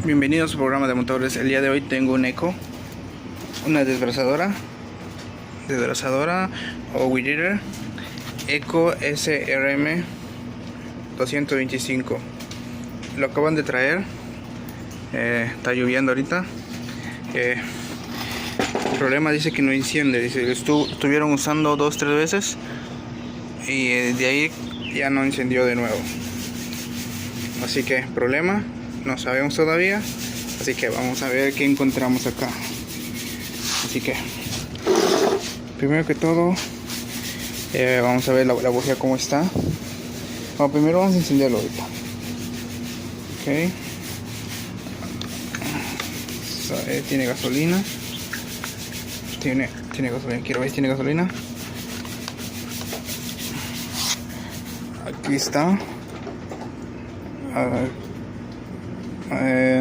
Bienvenidos a su programa de motores. El día de hoy tengo un Eco, una desbrozadora o weed eater Eco SRM 225. Lo acaban de traer, está lloviendo ahorita. El problema dice que no enciende, dice que estuvieron usando 2-3 veces y de ahí ya no encendió de nuevo. Así que problema, no sabemos todavía, así que vamos a ver qué encontramos acá. Así que primero que todo vamos a ver la bujía cómo está. Bueno, primero vamos a encenderlo ahorita. Ok, tiene gasolina. Tiene gasolina, quiero ver si tiene gasolina. Aquí está.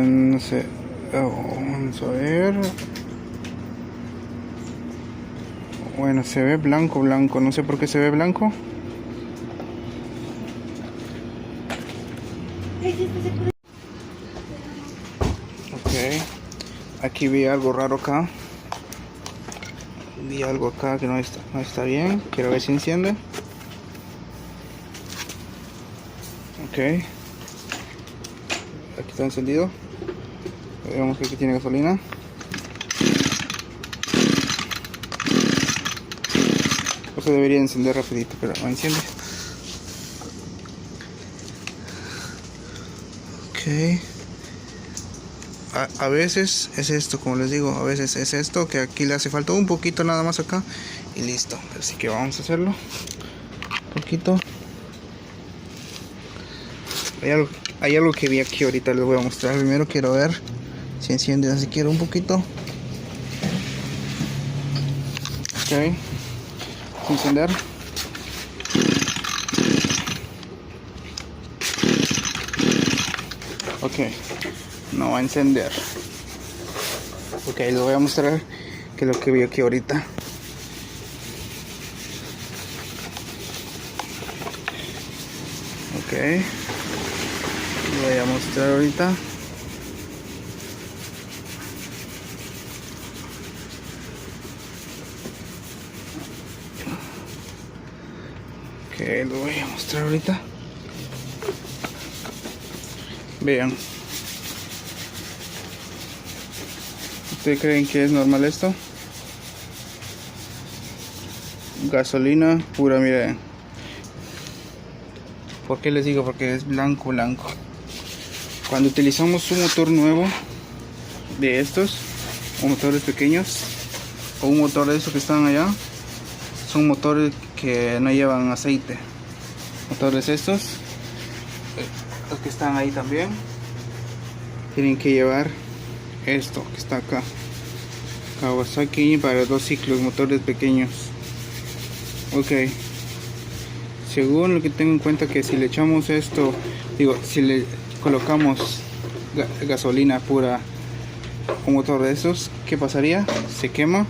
No sé. Vamos a ver. Bueno, se ve blanco. No sé por qué se ve blanco. Ok. Aquí vi algo raro acá. Vi algo acá que no está bien. Quiero ver si enciende. Ok. Aquí está encendido. Vemos que aquí tiene gasolina. Eso debería encender rapidito, pero no enciende. Ok. A veces es esto, como les digo, a veces es esto, que aquí le hace falta un poquito nada más acá y listo. Así que vamos a hacerlo un poquito. Hay algo que vi aquí, ahorita les voy a mostrar. Primero quiero ver si enciende, así quiero un poquito. Ok, encender. Ok, no va a encender. Ok, les voy a mostrar que es lo que vi aquí ahorita. Ok, les voy a mostrar ahorita. Ok, les voy a mostrar ahorita. Vean. ¿Ustedes creen que es normal esto? Gasolina pura, miren. ¿Por qué les digo? Porque es blanco. Cuando utilizamos un motor nuevo de estos, o motores pequeños, o un motor de esos que están allá, son motores que no llevan aceite. Motores estos, los que están ahí también, tienen que llevar esto que está acá, Kawasaki para 2 ciclos, motores pequeños. Ok, según lo que tengo en cuenta, que si le echamos esto, si le colocamos gasolina pura, un motor de estos, ¿qué pasaría? Se quema.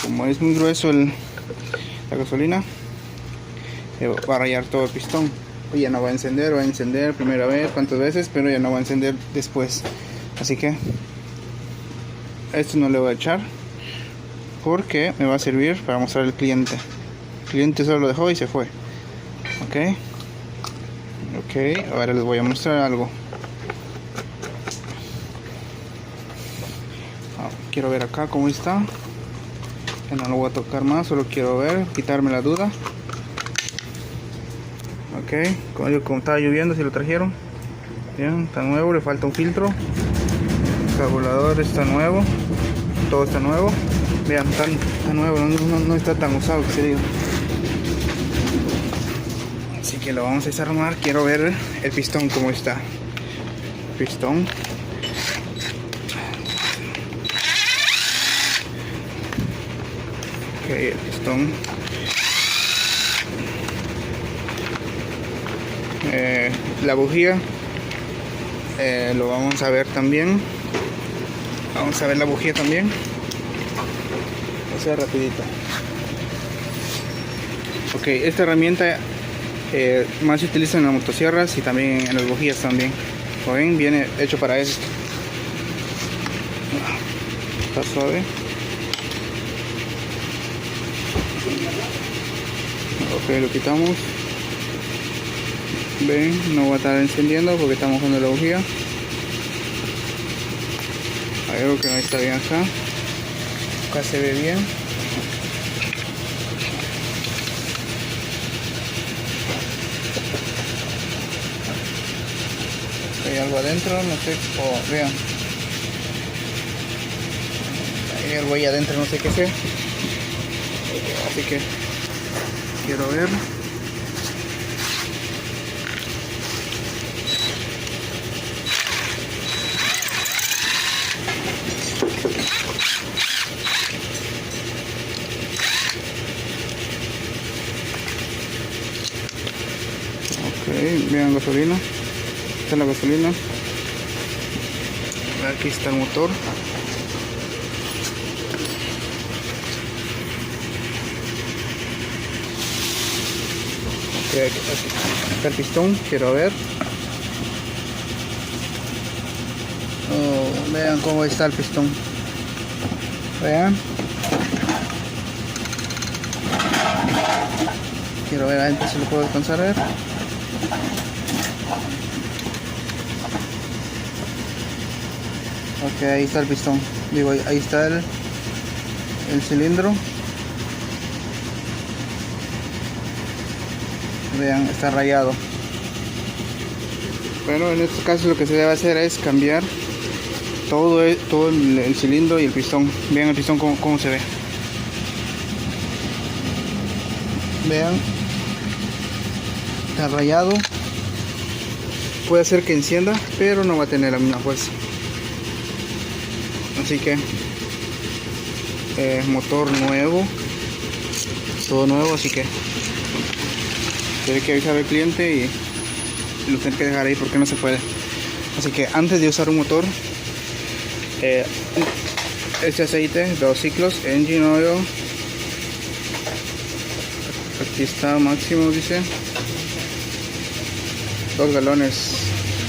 Como es muy grueso la gasolina, va a rayar todo el pistón. Ya no va a encender primera vez, cuantas veces, pero ya no va a encender después. Así que esto no le voy a echar, porque me va a servir para mostrar al cliente. El cliente solo lo dejó y se fue. Ok, ahora les voy a mostrar algo. Quiero ver acá cómo está. Que no lo voy a tocar más, solo quiero ver, quitarme la duda. Ok, como estaba lloviendo, si lo trajeron. Bien, está nuevo, le falta un filtro. El carburador está nuevo. Todo está nuevo. Vean, está nuevo, no está tan usado, que se diga. Así que lo vamos a desarmar. Quiero ver el pistón cómo está. Pistón. Ok, el pistón. La bujía. Lo vamos a ver también. Vamos a ver la bujía también. O sea, rapidito. Ok, esta herramienta más se utiliza en las motosierras y también en las bujías también. Como ven, viene hecho para esto. Está suave. Ok, lo quitamos. Ven, no va a estar encendiendo porque estamos usando la bujía. Hay algo que no está bien acá. Acá se ve bien. Hay algo adentro, no sé. Oh, vean. Hay algo ahí adentro, no sé qué sea. Así que quiero ver. Ok, vean gasolina. Esta es la gasolina. Aquí está el motor. Okay, aquí está el pistón, quiero ver. Oh, vean cómo está el pistón. Vean. Quiero ver adentro si lo puedo alcanzar a ver. Ok, ahí está el pistón. Digo, ahí está el cilindro. Vean, está rayado. Bueno, en este caso lo que se debe hacer es cambiar todo el cilindro y el pistón. Vean el pistón cómo se ve. Vean, está rayado. Puede ser que encienda, pero no va a tener la misma fuerza. Así que motor nuevo, todo nuevo, así que tiene que avisar al cliente y lo tiene que dejar ahí porque no se puede. Así que antes de usar un motor, este aceite, 2 ciclos, engine oil, aquí está máximo, dice 2 galones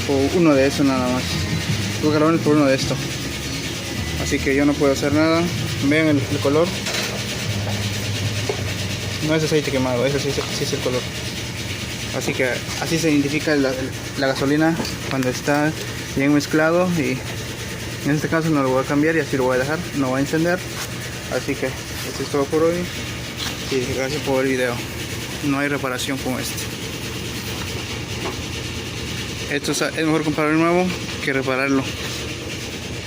o uno de eso nada más, 2 galones por uno de esto. Así que yo no puedo hacer nada. Vean el color, no es aceite quemado, ese sí es el color. Así que así se identifica la gasolina cuando está bien mezclado, y en este caso no lo voy a cambiar y así lo voy a dejar, no va a encender. Así que esto es todo por hoy y gracias por el video. No hay reparación como este. Esto es mejor comprarlo nuevo que repararlo.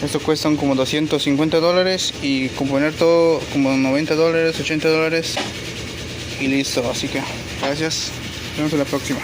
Esto cuestan como $250 y componer todo como $90, $80 y listo. Así que gracias, nos vemos en la próxima.